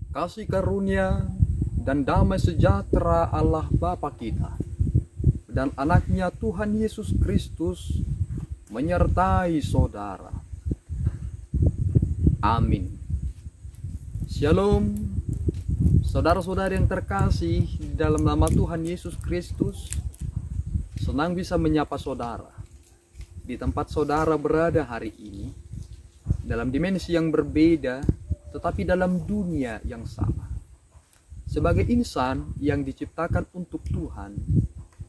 Kasih karunia dan damai sejahtera Allah Bapa kita dan anaknya Tuhan Yesus Kristus menyertai saudara. Amin. Shalom, saudara-saudari yang terkasih dalam nama Tuhan Yesus Kristus. Senang bisa menyapa saudara di tempat saudara berada hari ini, dalam dimensi yang berbeda tetapi dalam dunia yang sama. Sebagai insan yang diciptakan untuk Tuhan,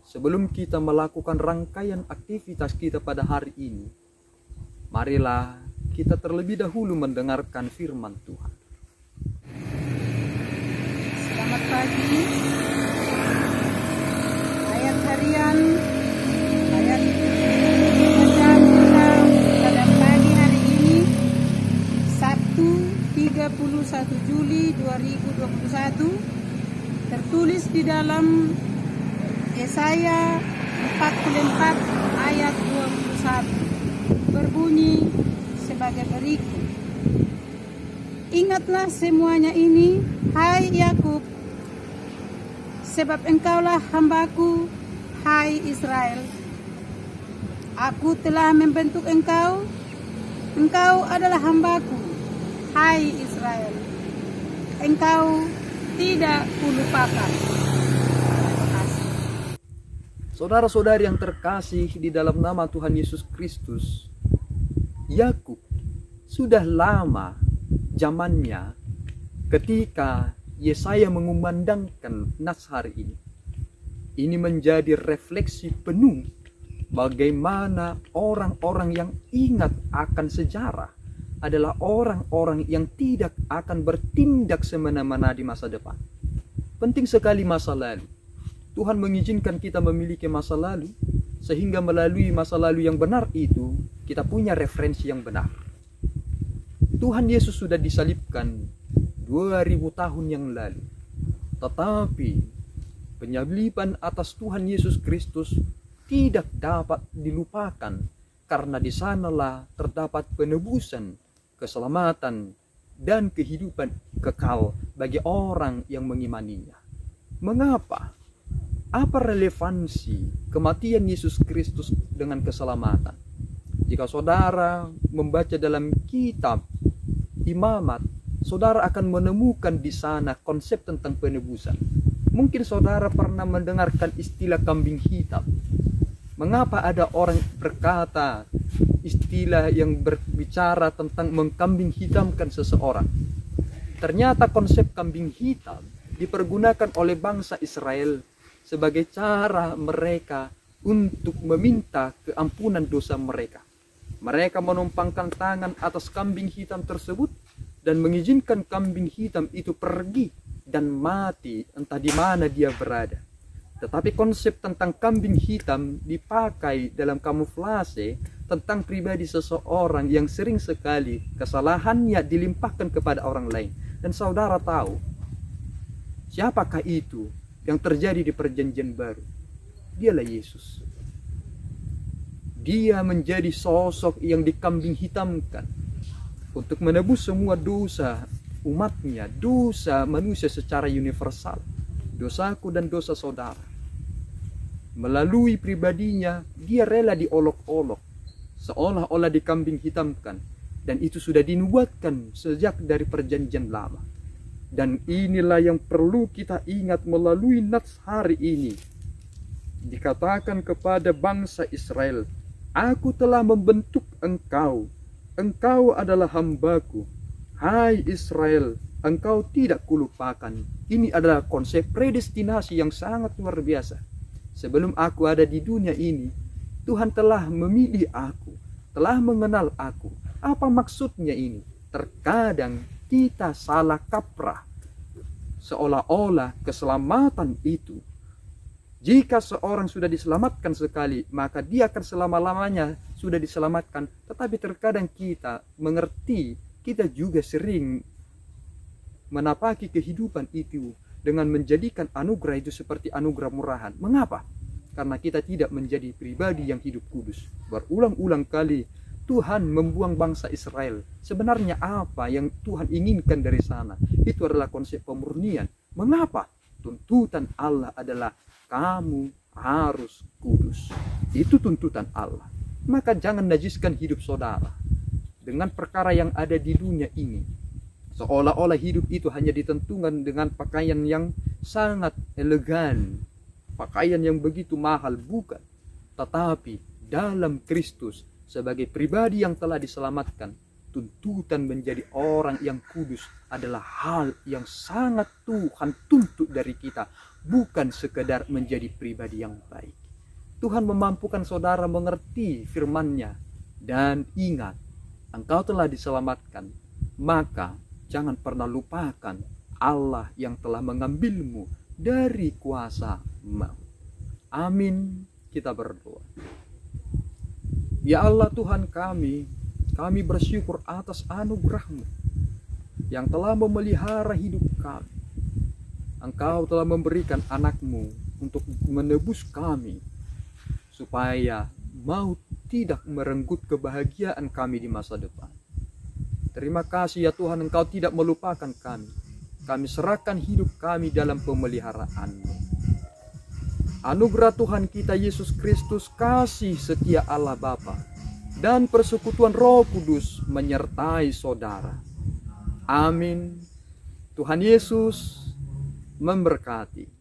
sebelum kita melakukan rangkaian aktivitas kita pada hari ini, marilah kita terlebih dahulu mendengarkan firman Tuhan. Selamat pagi. Ayat harian, ayat bacaan kita pada pagi hari ini, Sabtu 31 Juli 2021, tertulis di dalam Yesaya 44 ayat 21, berbunyi sebagai berikut. Ingatlah semuanya ini, hai Yakub, sebab engkaulah hambaku, hai Israel. Aku telah membentuk engkau, engkau adalah hambaku, hai Israel. Engkau tidak kulupakan. Terima kasih. Saudara-saudari yang terkasih di dalam nama Tuhan Yesus Kristus, Yakub sudah lama zamannya ketika Yesaya mengumandangkan nas hari ini. Ini menjadi refleksi penuh bagaimana orang-orang yang ingat akan sejarah adalah orang-orang yang tidak akan bertindak semena-mena di masa depan. Penting sekali masa lalu. Tuhan mengizinkan kita memiliki masa lalu, sehingga melalui masa lalu yang benar itu, kita punya referensi yang benar. Tuhan Yesus sudah disalibkan 2000 tahun yang lalu. Tetapi penyaliban atas Tuhan Yesus Kristus tidak dapat dilupakan, karena di sanalah terdapat penebusan, keselamatan, dan kehidupan kekal bagi orang yang mengimaninya. Mengapa? Apa relevansi kematian Yesus Kristus dengan keselamatan? Jika saudara membaca dalam kitab Imamat, saudara akan menemukan di sana konsep tentang penebusan. Mungkin saudara pernah mendengarkan istilah kambing hitam. Mengapa ada orang berkata istilah yang berbicara tentang mengkambing hitamkan seseorang? Ternyata konsep kambing hitam dipergunakan oleh bangsa Israel sebagai cara mereka untuk meminta keampunan dosa mereka. Mereka menumpangkan tangan atas kambing hitam tersebut dan mengizinkan kambing hitam itu pergi dan mati entah di mana dia berada. Tetapi konsep tentang kambing hitam dipakai dalam kamuflase tentang pribadi seseorang yang sering sekali kesalahannya dilimpahkan kepada orang lain. Dan saudara tahu, siapakah itu yang terjadi di perjanjian baru? Dialah Yesus. Dia menjadi sosok yang dikambing hitamkan untuk menebus semua dosa umatnya, dosa manusia secara universal, dosaku dan dosa saudara. Melalui pribadinya, dia rela diolok-olok, seolah-olah dikambing hitamkan, dan itu sudah dinubuatkan sejak dari perjanjian lama. Dan inilah yang perlu kita ingat melalui nats hari ini. Dikatakan kepada bangsa Israel, aku telah membentuk engkau, engkau adalah hambaku, hai Israel, engkau tidak kulupakan. Ini adalah konsep predestinasi yang sangat luar biasa. Sebelum aku ada di dunia ini, Tuhan telah memilih aku, telah mengenal aku. Apa maksudnya ini? Terkadang kita salah kaprah, seolah-olah keselamatan itu, jika seorang sudah diselamatkan sekali, maka dia akan selama-lamanya sudah diselamatkan. Tetapi terkadang kita mengerti, kita juga sering menapaki kehidupan itu dengan menjadikan anugerah itu seperti anugerah murahan. Mengapa? Karena kita tidak menjadi pribadi yang hidup kudus. Berulang-ulang kali Tuhan membuang bangsa Israel, sebenarnya apa yang Tuhan inginkan dari sana? Itu adalah konsep pemurnian. Mengapa? Tuntutan Allah adalah kamu harus kudus. Itu tuntutan Allah. Maka jangan najiskan hidup saudara dengan perkara yang ada di dunia ini. Seolah-olah hidup itu hanya ditentukan dengan pakaian yang sangat elegan, pakaian yang begitu mahal. Bukan. Tetapi dalam Kristus, sebagai pribadi yang telah diselamatkan, tuntutan menjadi orang yang kudus adalah hal yang sangat Tuhan tuntut dari kita, bukan sekedar menjadi pribadi yang baik. Tuhan memampukan saudara mengerti firman-Nya, dan ingat, engkau telah diselamatkan, maka jangan pernah lupakan Allah yang telah mengambilmu dari kuasa maut. Amin. Kita berdoa. Ya Allah Tuhan kami bersyukur atas anugerah-Mu yang telah memelihara hidup kami. Engkau telah memberikan anak-Mu untuk menebus kami, supaya maut tidak merenggut kebahagiaan kami di masa depan. Terima kasih ya Tuhan, Engkau tidak melupakan kami. Kami serahkan hidup kami dalam pemeliharaan-Mu. Anugerah Tuhan kita Yesus Kristus, kasih setia Allah Bapa, dan persekutuan Roh Kudus menyertai saudara. Amin. Tuhan Yesus memberkati.